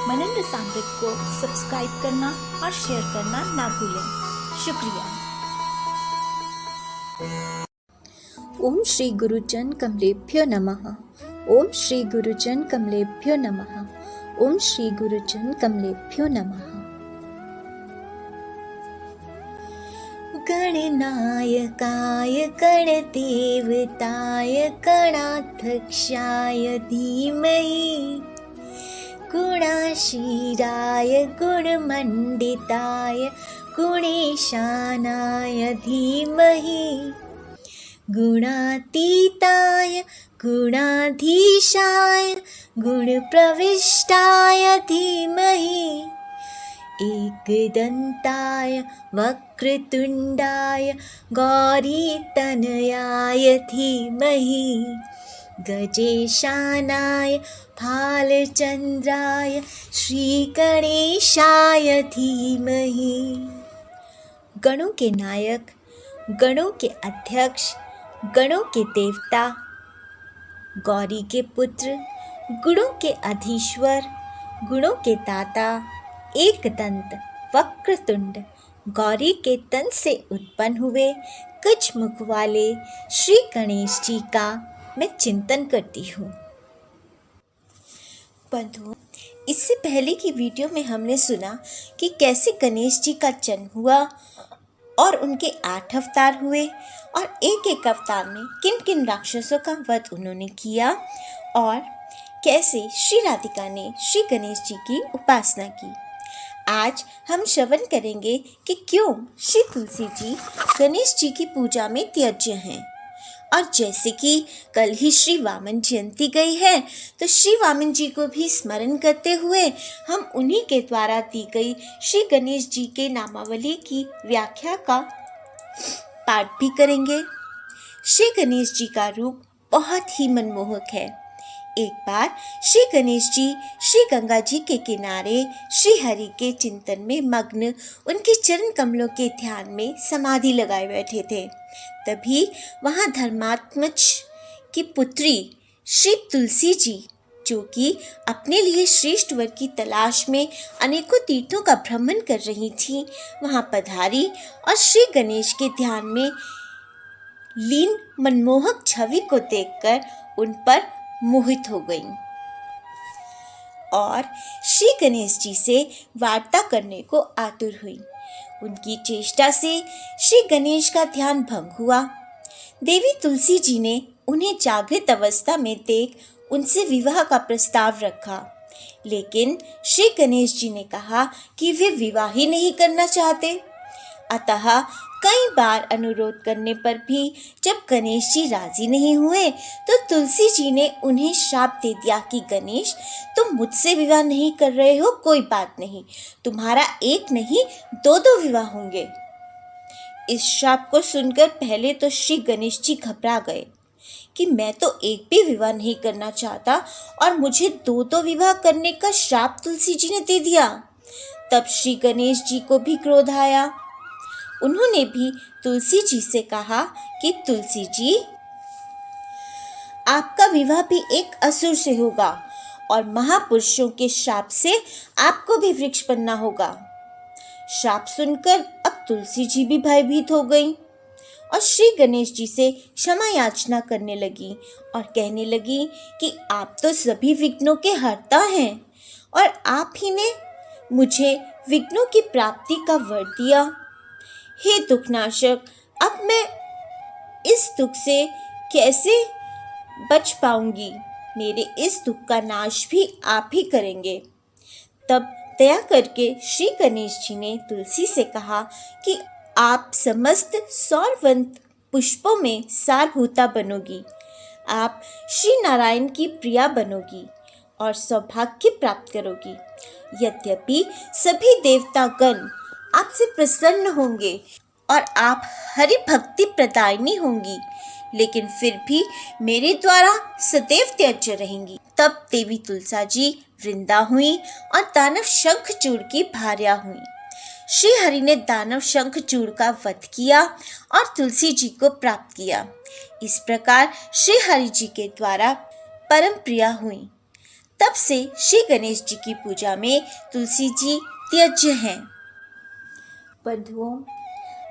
मनन रसामृत को सब्सक्राइब करना और शेयर करना ना भूलें। शुक्रिया। ओम श्री गुरुजन कमलेभ्यो नमः। ओम श्री गुरुजन कमलेभ्यो नमः। ओम श्री गुरुजन कमलेभ्यो नमः। गणनायकाय गणदेवताय गणाध्यक्षाय धीमहि गुणाशीराय गुणमण्डिताय गुणेशानाय धीमहि गुणातीताय गुणाधीशाय गुणप्रविष्टाय धीमहि एकदन्ताय वक्रतुण्डाय गौरीतनयाय धीमहि गजेशानाय भालचन्द्राय श्रीगणेशाय धीमहि। गणों के नायक, गणों के अध्यक्ष, गणों के देवता, गौरी के पुत्र, गुणों के अधीश्वर, गुणों के दाता, एकदंत वक्रतुंड गौरी के तन से उत्पन्न हुए गज मुख वाले श्री गणेश जी का मैं चिंतन करती हूँ। बंधुओं, इससे पहले की वीडियो में हमने सुना कि कैसे गणेश जी का जन्म हुआ और उनके 8 अवतार हुए और एक एक अवतार में किन किन राक्षसों का वध उन्होंने किया और कैसे श्री राधिका ने श्री गणेश जी की उपासना की। आज हम श्रवण करेंगे कि क्यों श्री तुलसी जी गणेश जी की पूजा में त्यज्य हैं। और जैसे कि कल ही श्री वामन जयंती गई है, तो श्री वामन जी को भी स्मरण करते हुए हम उन्हीं के द्वारा दी गई श्री गणेश जी के नामावली की व्याख्या का पाठ भी करेंगे। श्री गणेश जी का रूप बहुत ही मनमोहक है। एक बार श्री गणेश जी श्री गंगा जी के किनारे श्री हरि के चिंतन में मग्न उनके चरण कमलों के ध्यान में समाधि लगाए बैठे थे। तभी वहाँ धर्मात्मज की पुत्री श्री तुलसी जी, जो कि अपने लिए श्रेष्ठ वर की तलाश में अनेकों तीर्थों का भ्रमण कर रही थी, वहाँ पधारी और श्री गणेश के ध्यान में लीन मनमोहक छवि को देखकर उन पर मोहित हो गईं और श्री गणेश जी से वार्ता करने को आतुर हुई। उनकी चेष्टा से श्री गणेश का ध्यान भंग हुआ। देवी तुलसी जी ने उन्हें जागृत अवस्था में देख उनसे विवाह का प्रस्ताव रखा, लेकिन श्री गणेश जी ने कहा कि वे विवाह ही नहीं करना चाहते। अतः कई बार अनुरोध करने पर भी जब गणेश जी राजी नहीं हुए, तो तुलसी जी ने उन्हें श्राप दे दिया कि गणेश, तुम मुझसे विवाह नहीं कर रहे हो, कोई बात नहीं, तुम्हारा एक नहीं 2 विवाह होंगे। इस श्राप को सुनकर पहले तो श्री गणेश जी घबरा गए कि मैं तो एक भी विवाह नहीं करना चाहता और मुझे 2 विवाह करने का श्राप तुलसी जी ने दे दिया। तब श्री गणेश जी को भी क्रोध आया। उन्होंने भी तुलसी जी से कहा कि तुलसी जी, आपका विवाह भी एक असुर से होगा और महापुरुषों के श्राप से आपको भी वृक्ष बनना होगा। श्राप सुनकर अब तुलसी जी भी भयभीत हो गईं और श्री गणेश जी से क्षमा याचना करने लगी और कहने लगी कि आप तो सभी विघ्नों के हर्ता हैं और आप ही ने मुझे विघ्नों की प्राप्ति का वर दिया। हे दुखनाशक, अब मैं इस दुख से कैसे बच पाऊंगी? मेरे इस दुख का नाश भी आप ही करेंगे। तब दया करके श्री गणेश जी ने तुलसी से कहा कि आप समस्त सौरवंत पुष्पों में सारभूता बनोगी, आप श्री नारायण की प्रिया बनोगी और सौभाग्य प्राप्त करोगी। यद्यपि सभी देवतागण आपसे प्रसन्न होंगे और आप हरि भक्ति प्रदायिनी होंगी, लेकिन फिर भी मेरे द्वारा सदैव त्यज्य रहेंगी। तब देवी तुलसा जी वृंदा हुई और दानव शंखचूड़ की भार्या हुई। श्री हरि ने दानव शंखचूड़ का वध किया और तुलसी जी को प्राप्त किया। इस प्रकार श्री हरि जी के द्वारा परम प्रिया हुई। तब से श्री गणेश जी की पूजा में तुलसी जी त्यज्य हैं। बंधुओं,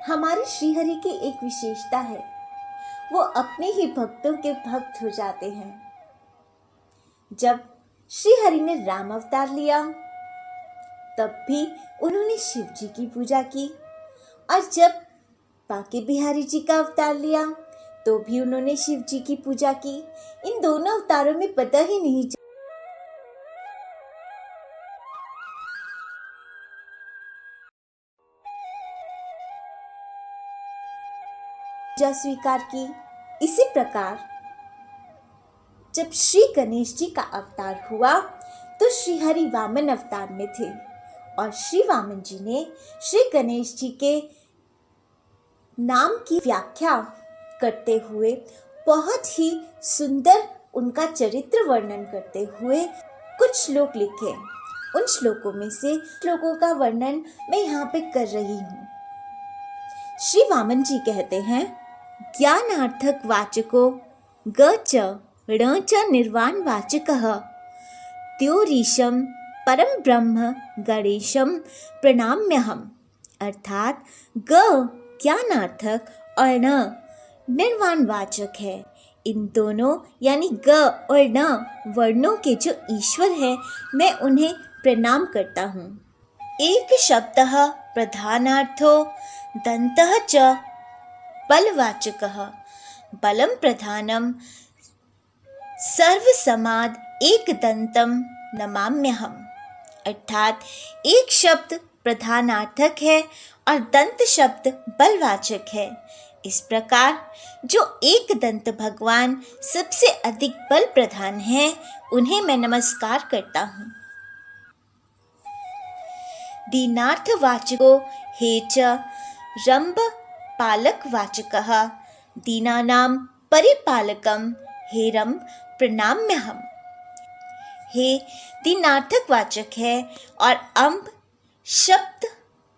हमारे श्रीहरि की एक विशेषता है, वो अपने ही भक्तों के भक्त हो जाते हैं। जब श्रीहरि ने राम अवतार लिया तब भी उन्होंने शिव जी की पूजा की, और जब बांके बिहारी जी का अवतार लिया तो भी उन्होंने शिव जी की पूजा की। इन दोनों अवतारों में पता ही नहीं पूजा स्वीकार की। इसी प्रकार जब श्री गणेश जी का अवतार हुआ तो श्रीहरि वामन अवतार में थे, और श्री वामन जी ने श्री गणेश जी के नाम की व्याख्या करते हुए बहुत ही सुंदर उनका चरित्र वर्णन करते हुए कुछ श्लोक लिखे। उन श्लोकों में से श्लोकों का वर्णन मैं यहाँ पे कर रही हूँ। श्री वामन जी कहते हैं, ज्ञानार्थक वाचको ग च ण च निर्वाण वाचकः त्योरीशम परम ब्रह्म गणेशम प्रणाम्यहम्। अर्थात ग ज्ञानार्थक और न निर्वाण वाचक है। इन दोनों यानी ग और न वर्णों के जो ईश्वर है, मैं उन्हें प्रणाम करता हूँ। एक शब्दः प्रधानार्थो दन्तः च बलवाचकः बलम प्रधानम सर्वसमाद एक दंतम नमाम्यहम्। अर्थात एक शब्द प्रधानार्थक है और दंत शब्द बलवाचक है। इस प्रकार जो एक दंत भगवान सबसे अधिक बल प्रधान है, उन्हें मैं नमस्कार करता हूँ। दीनार्थ वाचको हे च रंभ पालक वाचकः दीनानां परिपालकम हे रंभ प्रणाम्यहम्। हे दीनार्थक वाचक है और अम्ब शब्द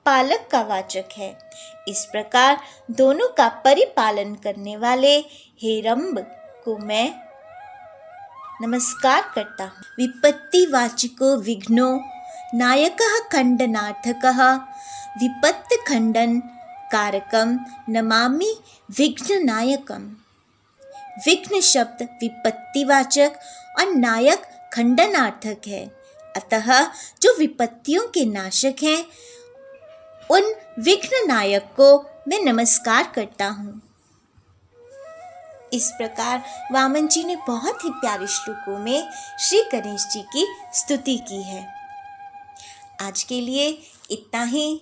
पालक का वाचक है। इस प्रकार दोनों का परिपालन करने वाले हे रंभ को मैं नमस्कार करता हूँ। विपत्ति वाचको विघ्नो नायकः खंडनार्थकः विपत्ति खंडन कारकम नमामि विघ्न नायकम। विघ्न शब्द विपत्ति वाचक और नायक खंडनार्थक है, अतः जो विपत्तियों के नाशक हैं, उन विघ्न नायक को मैं नमस्कार करता हूँ। इस प्रकार वामन जी ने बहुत ही प्यारे श्लोकों में श्री गणेश जी की स्तुति की है। आज के लिए इतना ही।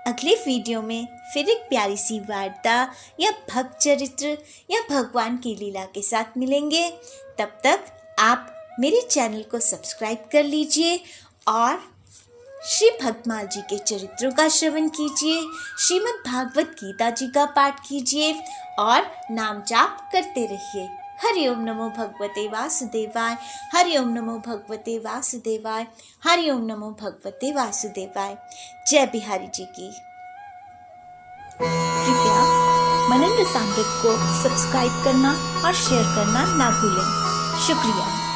अगले वीडियो में फिर एक प्यारी सी वार्ता या भक्त चरित्र या भगवान की लीला के साथ मिलेंगे। तब तक आप मेरे चैनल को सब्सक्राइब कर लीजिए और श्री भक्तमाल जी के चरित्रों का श्रवण कीजिए, श्रीमद् भागवत गीता जी का पाठ कीजिए और नाम जाप करते रहिए। हरि ओम नमो भगवते वासुदेवाय, हरि ओम नमो भगवते वासुदेवाय, हरि ओम नमो भगवते वासुदेवाय। जय बिहारी जी की। कृपया मनन रसामृत को सब्सक्राइब करना और शेयर करना ना भूलें। शुक्रिया।